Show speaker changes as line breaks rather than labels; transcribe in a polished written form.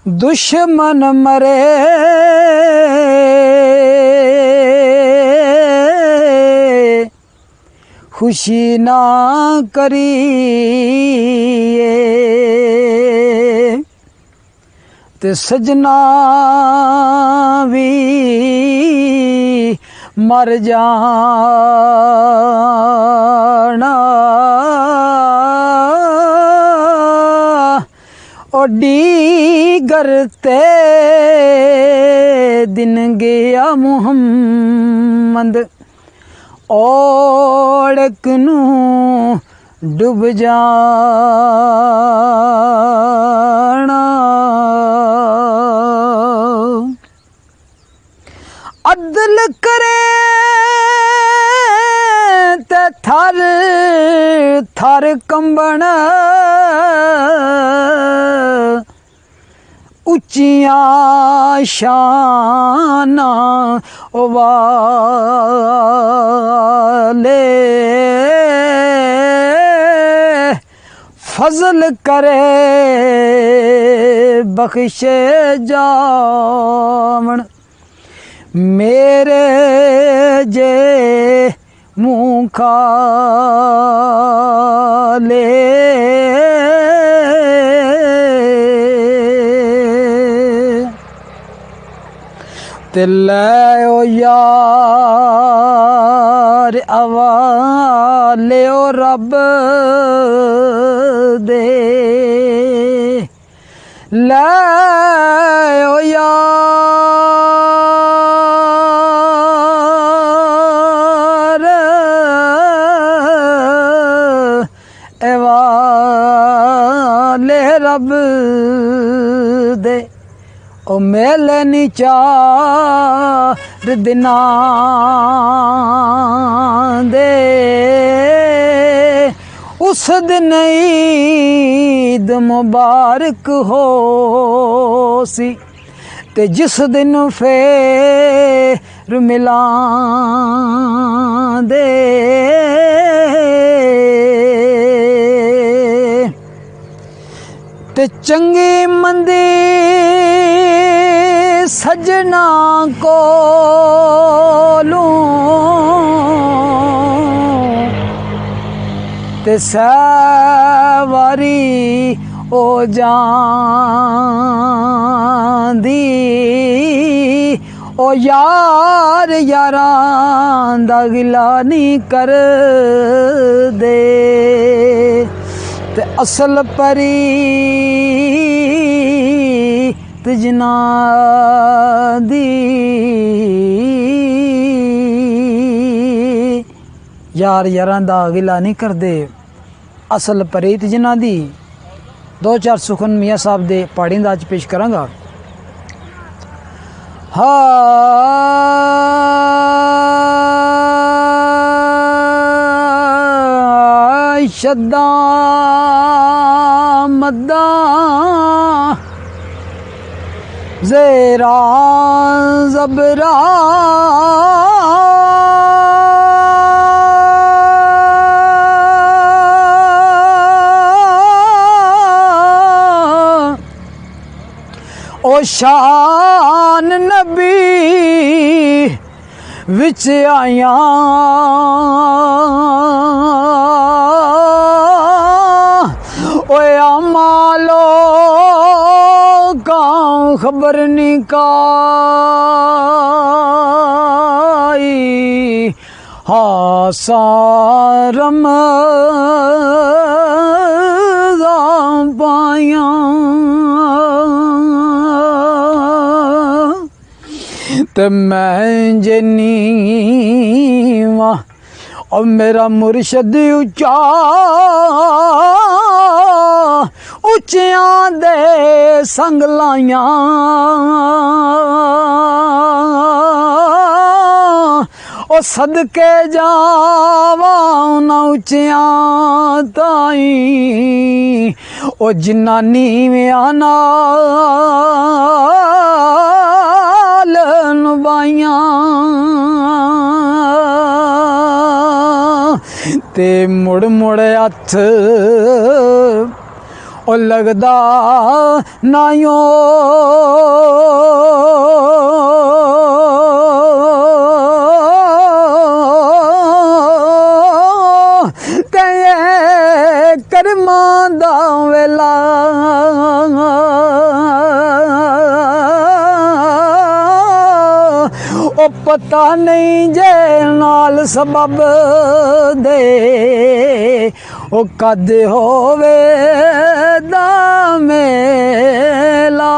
दुश्मन मरे खुशी ना करिए ते सजना भी मर जाना ओडी करते दिन गया मुहम्मद ओड़क नू डूब जाना अदल करे ते थर थर कंबण उच्चियां शाना वाले फजल करे बख्शे जावन मेरे जे मुँह खाले ते लै ओ यार अवाले ओ रब दे लै ओ यार अवाले रब दे ओ मेले नी चार दिना दे उस दिन ईद मुबारक हो सी ते जिस दिन फेर मिलां दे ते चंगी मंदी सजना कोलूं ते सवारी ओ जांदी ओ यार यारां दा गिला नहीं कर दे ते असल परी जना दी यार यारां दा गिला नहीं करदे असल परीत जिन्हां दी दो चार सुखन मियाँ साहब दे पहाड़ी अंदाज पेश करांगा। हाँ शद्दा मद्दा ज़ेरा ज़बरा ओ शान नबी विच आया ओए अमालो खबर निकाई हासारम पाया ते मैं जनीवा और मेरा मुर्शद उच्चा उच्चियां दे संग लाइया ओ सदके जावा ना उच्चियां ताई ओ जिन्ना नीवियां नाल नुबाइयां ते मुड़ मुड़ हथ ओ लगदा नायो ते करमां दा वेला ओ पता नहीं जे नाल सबब दे ओ कद होवे दा मेला।